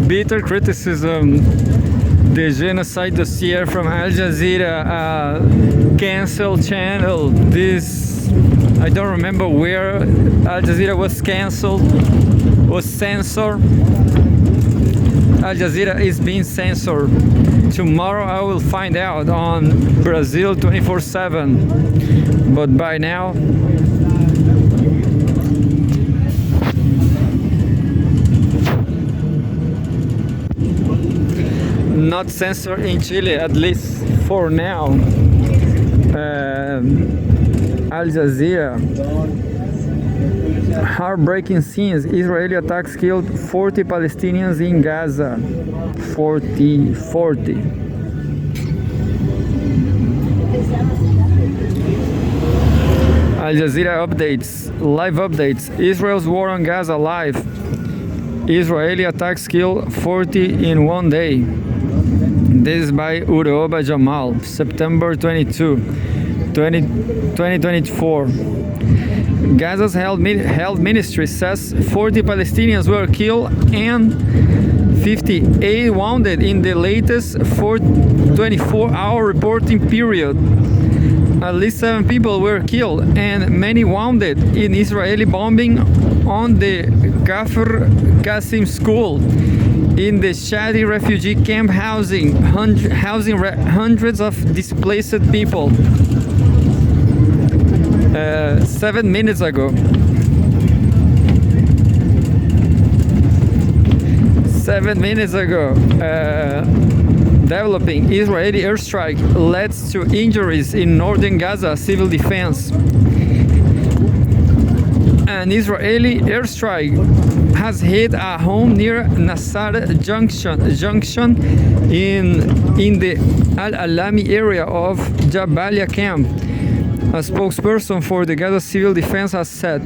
bitter criticism. The genocide dossier from Al Jazeera, cancelled channel. This, I don't remember where Al Jazeera was cancelled, was censored. Al Jazeera is being censored. Tomorrow I will find out on Brazil 24/7. But by now, not censored in Chile, at least for now. Al Jazeera. Heartbreaking scenes. Israeli attacks killed 40 Palestinians in Gaza. 40. Al Jazeera updates, live updates. Israel's war on Gaza live. Israeli attacks kill 40 in one day. This is by Uroba Jamal, September 22, 2024. Gaza's health ministry says 40 Palestinians were killed and 58 wounded in the latest 24-hour reporting period. At least 7 people were killed and many wounded in Israeli bombing on the Kafr Qasim school in the Shadi refugee camp housing hundreds of displaced people. 7 minutes ago. 7 minutes ago. Developing Israeli airstrike led to injuries in northern Gaza civil defense. An Israeli airstrike has hit a home near Nassar Junction in the Al-Alami area of Jabalia camp. A spokesperson for the Gaza Civil Defense has said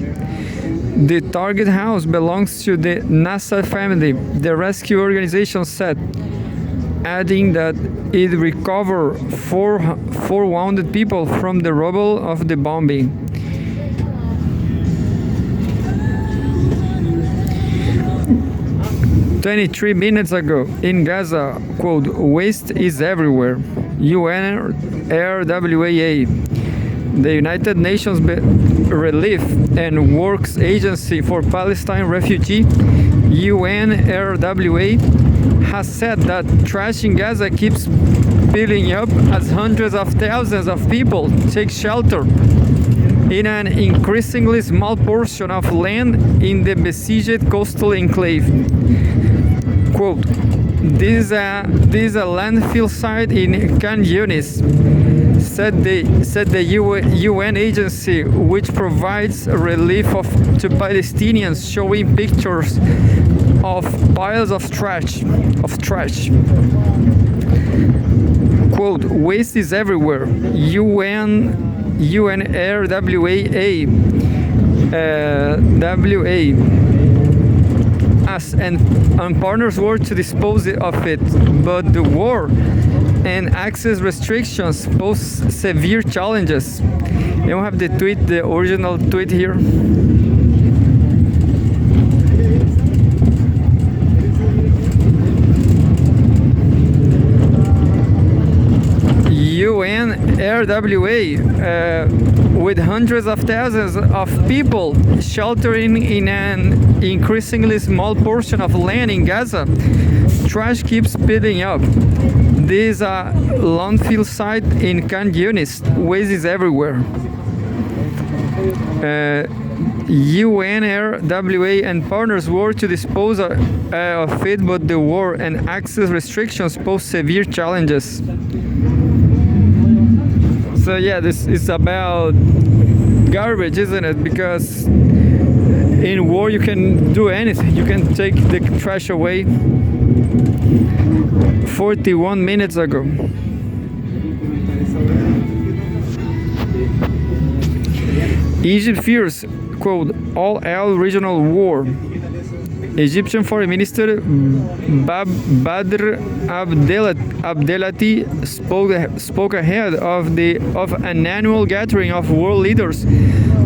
the target house belongs to the Nassar family, the rescue organization said, adding that it recovered four wounded people from the rubble of the bombing. "23 minutes ago in Gaza, quote, waste is everywhere. UNRWA, the United Nations Relief and Works Agency for Palestine Refugee, UNRWA, has said that trash in Gaza keeps piling up as hundreds of thousands of people take shelter in an increasingly small portion of land in the besieged coastal enclave. Quote, this is a landfill site in Khan Yunis, said the UN agency, which provides relief to Palestinians, showing pictures of piles of trash. Quote, waste is everywhere. UNRWA and partners work to dispose of it, but the war and access restrictions pose severe challenges. You have the original tweet here. UNRWA, with hundreds of thousands of people sheltering in an increasingly small portion of land in Gaza, trash keeps piling up. This is a landfill site in Khan Yunis. Waste is everywhere. UNRWA and partners work to dispose of it, but the war and access restrictions pose severe challenges. So yeah, this is about garbage, isn't it? Because in war you can do anything. You can take the trash away. 41 minutes ago. Egypt fears, quote, all-out regional war. Egyptian Foreign Minister Badr Abdelati spoke ahead of an annual gathering of world leaders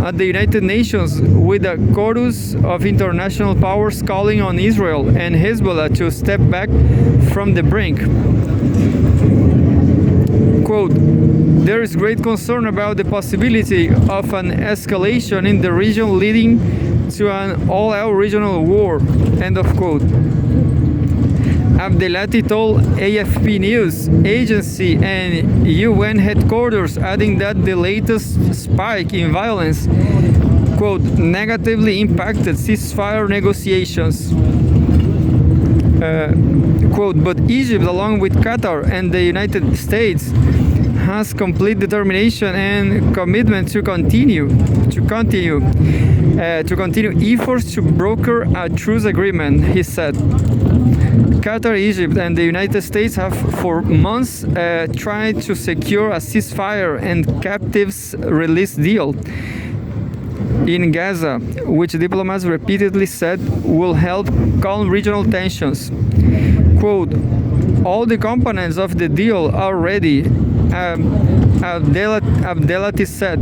at the United Nations with a chorus of international powers calling on Israel and Hezbollah to step back from the brink. Quote, there is great concern about the possibility of an escalation in the region leading to an all-out regional war, end of quote. Abdelati told AFP News Agency and UN headquarters, adding that the latest spike in violence, quote, negatively impacted ceasefire negotiations. Quote, but Egypt, along with Qatar and the United States, has complete determination and commitment to continue efforts to broker a truce agreement, he said. Qatar, Egypt, and the United States have for months tried to secure a ceasefire and captives release deal in Gaza, which diplomats repeatedly said will help calm regional tensions. Quote, all the components of the deal are ready, Abdelati said.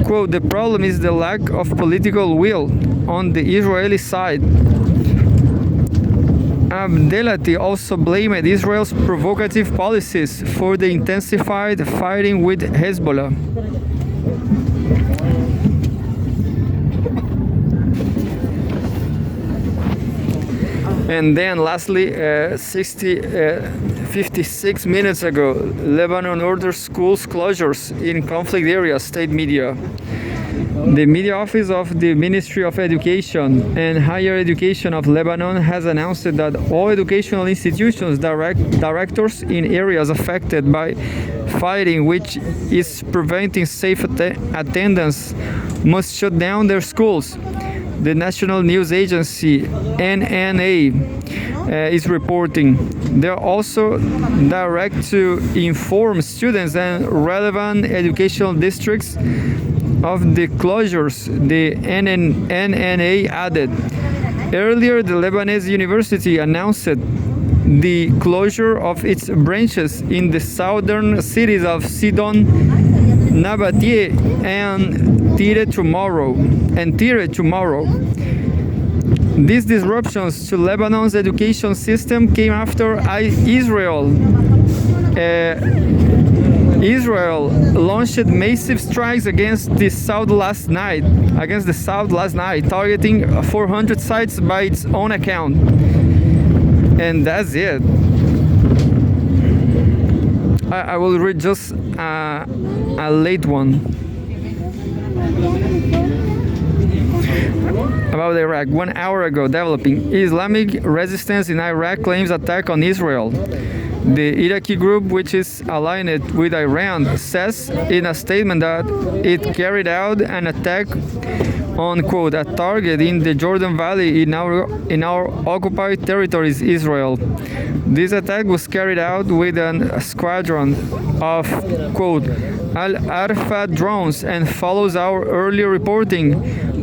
Quote, the problem is the lack of political will on the Israeli side. Abdelati also blamed Israel's provocative policies for the intensified fighting with Hezbollah. And then lastly, 56 minutes ago, Lebanon orders schools closures in conflict areas, state media. The media office of the Ministry of Education and Higher Education of Lebanon has announced that all educational institutions, directors in areas affected by fighting, which is preventing safe attendance, must shut down their schools. The national news agency NNA is reporting. They are also direct to inform students and relevant educational districts of the closures, the NNA added. Earlier, the Lebanese University announced the closure of its branches in the southern cities of Sidon, Nabatea, and Tyre tomorrow. These disruptions to Lebanon's education system came after Israel launched massive strikes against the South last night, targeting 400 sites by its own account. And that's it. I will read just a late one about Iraq. 1 hour ago, developing Islamic resistance in Iraq claims attack on Israel. The Iraqi group, which is aligned with Iran, says in a statement that it carried out an attack on, quote, a target in the Jordan Valley in our occupied territories, Israel. This attack was carried out with a squadron of, quote, Al-Arfa drones and follows our earlier reporting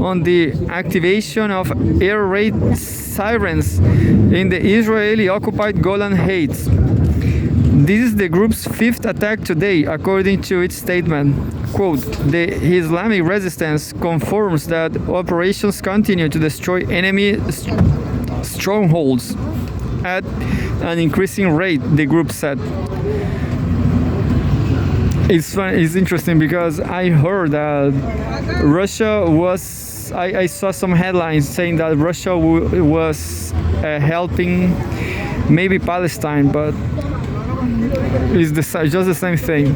on the activation of air raid sirens in the Israeli-occupied Golan Heights. This is the group's fifth attack today, according to its statement. Quote, the Islamic resistance confirms that operations continue to destroy enemy strongholds at an increasing rate, the group said. It's interesting because I heard that Russia was, I saw some headlines saying that Russia was helping maybe Palestine, but it's just the same thing.